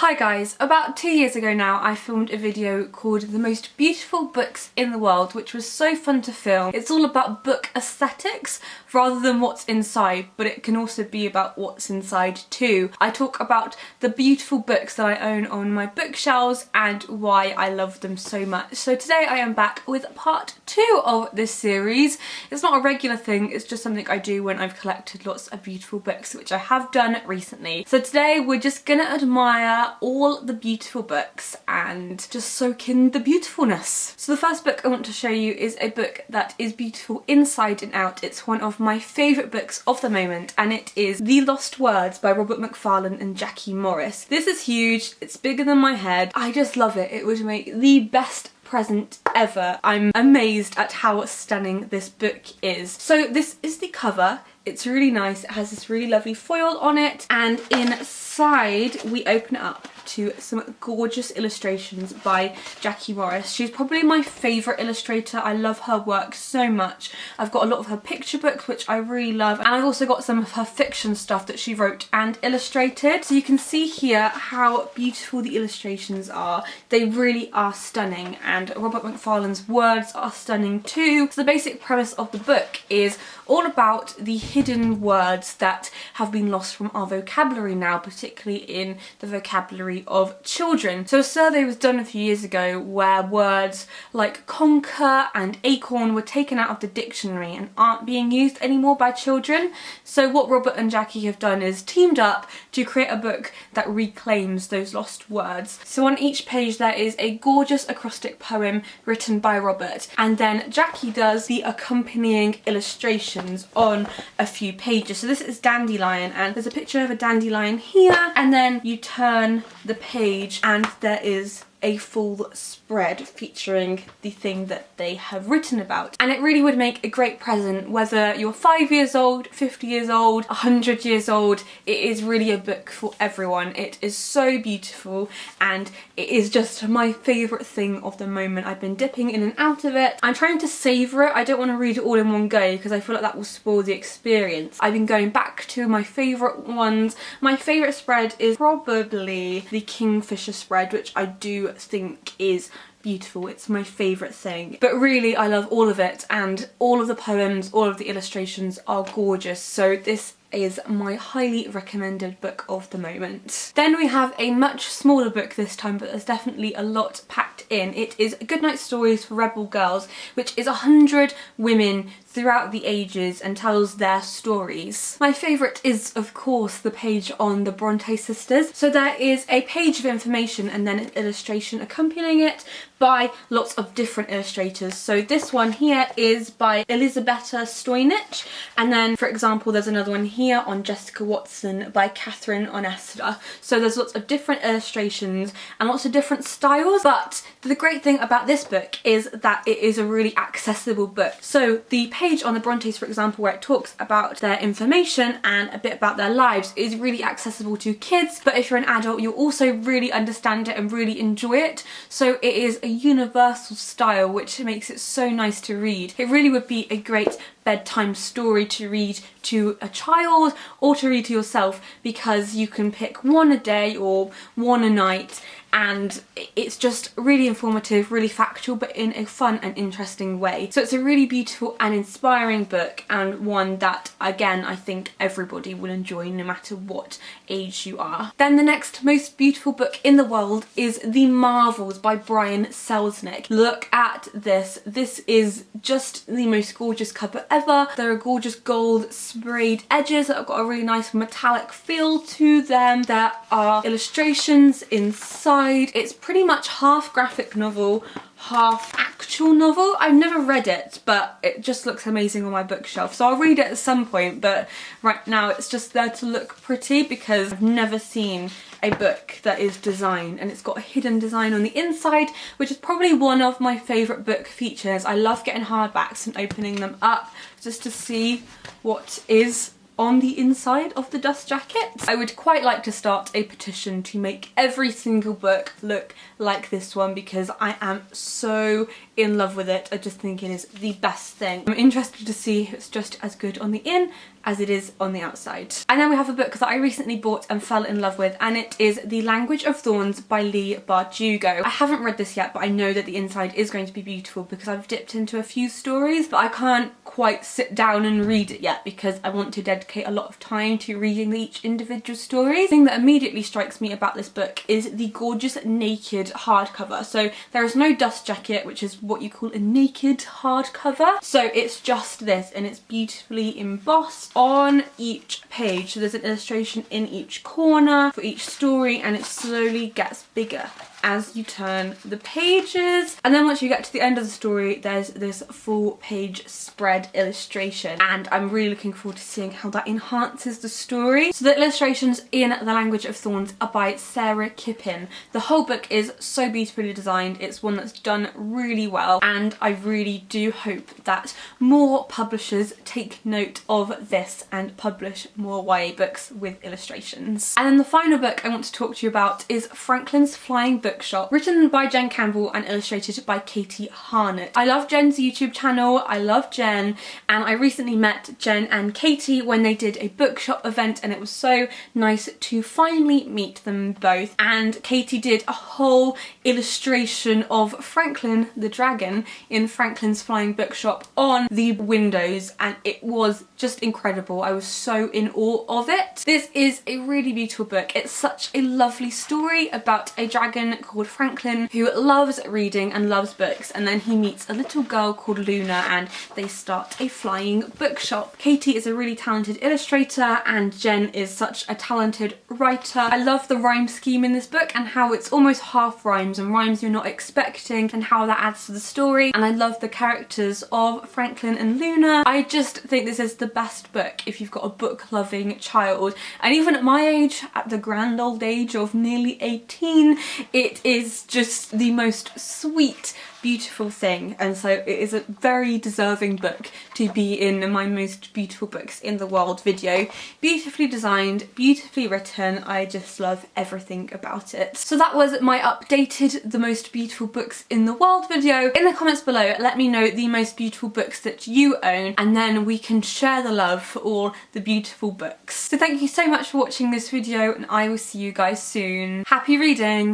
Hi guys, about 2 years ago now I filmed a video called The Most Beautiful Books in the World, which was so fun to film. It's all about book aesthetics rather than what's inside, but it can also be about what's inside too. I talk about the beautiful books that I own on my bookshelves and why I love them so much. So today I am back with part 2 of this series. It's not a regular thing, it's just something I do when I've collected lots of beautiful books, which I have done recently. So today we're just gonna admire all the beautiful books and just soak in the beautifulness. So the first book I want to show you is a book that is beautiful inside and out. It's one of my favourite books of the moment, and it is The Lost Words by Robert Macfarlane and Jackie Morris. This is huge, it's bigger than my head. I just love it. It would make the best present ever. I'm amazed at how stunning this book is. So this is the cover. It's really nice. It has this really lovely foil on it, and inside we open it up to some gorgeous illustrations by Jackie Morris. She's probably my favourite illustrator. I love her work so much. I've got a lot of her picture books, which I really love, and I've also got some of her fiction stuff that she wrote and illustrated. So you can see here how beautiful the illustrations are. They really are stunning, and Robert Macfarlane's words are stunning too. So the basic premise of the book is all about the hidden words that have been lost from our vocabulary now, particularly in the vocabulary of children. So a survey was done a few years ago where words like conquer and acorn were taken out of the dictionary and aren't being used anymore by children. So what Robert and Jackie have done is teamed up to create a book that reclaims those lost words. So on each page there is a gorgeous acrostic poem written by Robert, and then Jackie does the accompanying illustrations on a few pages. So this is Dandelion, and there's a picture of a dandelion here, and then you turn the page and there is a full spread featuring the thing that they have written about. And it really would make a great present whether you're 5 years old, 50 years old, 100 years old. It is really a book for everyone. It is so beautiful and it is just my favourite thing of the moment. I've been dipping in and out of it. I'm trying to savour it. I don't want to read it all in one go because I feel like that will spoil the experience. I've been going back to my favourite ones. My favourite spread is probably the Kingfisher spread, which I do think is beautiful. It's my favourite thing. But really I love all of it, and all of the poems, all of the illustrations are gorgeous. So this is my highly recommended book of the moment. Then we have a much smaller book this time, but there's definitely a lot packed in. It is Goodnight Stories for Rebel Girls, which is 100 women throughout the ages and tells their stories. My favourite is of course the page on the Bronte sisters. So there is a page of information and then an illustration accompanying it by lots of different illustrators. So this one here is by Elisabetta Stoinich, and then for example there's another one here on Jessica Watson by Catherine Onesta. So there's lots of different illustrations and lots of different styles, but the great thing about this book is that it is a really accessible book. So the page on the Brontes, for example, where it talks about their information and a bit about their lives, is really accessible to kids, but if you're an adult you'll also really understand it and really enjoy it. So it is a universal style, which makes it so nice to read. It really would be a great bedtime story to read to a child or to read to yourself, because you can pick one a day or one a night, and it's just really informative, really factual, but in a fun and interesting way. So it's a really beautiful and inspiring book, and one that again I think everybody will enjoy no matter what age you are. Then the next most beautiful book in the world is The Marvels by Brian Selznick. Look at this. This is just the most gorgeous cover ever. There are gorgeous gold sprayed edges that have got a really nice metallic feel to them. There are illustrations inside. It's pretty much half graphic novel, half actual novel. I've never read it, but it just looks amazing on my bookshelf, so I'll read it at some point, but right now it's just there to look pretty because I've never seen a book that is designed, and it's got a hidden design on the inside, which is probably one of my favourite book features. I love getting hardbacks and opening them up just to see what is on the inside of the dust jacket. I would quite like to start a petition to make every single book look like this one, because I am so in love with it. I just think it is the best thing. I'm interested to see if it's just as good on the in as it is on the outside. And then we have a book that I recently bought and fell in love with, and it is The Language of Thorns by Lee Bardugo. I haven't read this yet, but I know that the inside is going to be beautiful because I've dipped into a few stories, but I can't quite sit down and read it yet because I want to dedicate a lot of time to reading each individual story. The thing that immediately strikes me about this book is the gorgeous naked hardcover. So there is no dust jacket, which is what you call a naked hardcover. So it's just this, and it's beautifully embossed on each page. So there's an illustration in each corner for each story, and it slowly gets bigger as you turn the pages. And then once you get to the end of the story, there's this full page spread illustration, and I'm really looking forward to seeing how that enhances the story. So the illustrations in The Language of Thorns are by Sarah Kippin. The whole book is so beautifully designed. It's one that's done really well, and I really do hope that more publishers take note of this and publish more YA books with illustrations. And then the final book I want to talk to you about is Franklin's Flying Bookshop, written by Jen Campbell and illustrated by Katie Harnett. I love Jen's YouTube channel, I love Jen, and I recently met Jen and Katie when they did a bookshop event, and it was so nice to finally meet them both. And Katie did a whole illustration of Franklin the dragon in Franklin's Flying Bookshop on the windows, and it was just incredible. I was so in awe of it. This is a really beautiful book. It's such a lovely story about a dragon called Franklin who loves reading and loves books, and then he meets a little girl called Luna and they start a flying bookshop. Katie is a really talented illustrator and Jen is such a talented writer. I love the rhyme scheme in this book and how it's almost half rhymes and rhymes you're not expecting, and how that adds to the story. And I love the characters of Franklin and Luna. I just think this is the best book if you've got a book loving child, and even at my age, at the grand old age of nearly 18, it is just the most sweet, beautiful thing, and so it is a very deserving book to be in my most beautiful books in the world video. Beautifully designed, beautifully written, I just love everything about it. So that was my updated the most beautiful books in the world video. In the comments below, let me know the most beautiful books that you own, and then we can share the love for all the beautiful books. So thank you so much for watching this video, and I will see you guys soon. Happy reading!